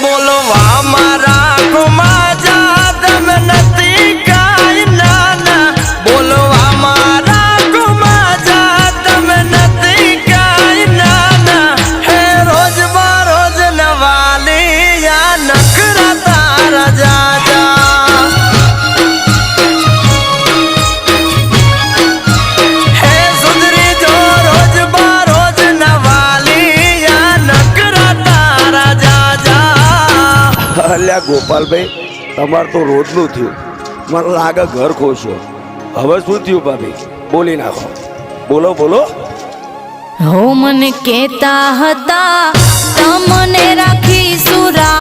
બોલવા મારા કુમાજા તમે નથી કાઈ નાના બોલવા મારા કુમાજા તમે નથી કાઈ નાના હે રોજ બરોજ નવાલી યા નખરા તારા જાજા હે સુધરી જો રોજ બરોજ નવાલી યા નખરા તારા જાજા અલ્યા ગોપાલભાઈ તમાર તો રોજનું થયું મને લાગે ઘર ખોશો હવે શું થયું ભાભી બોલી નાખો બોલો બોલો હો મને કહેતા હતા તમને રાખી સુરા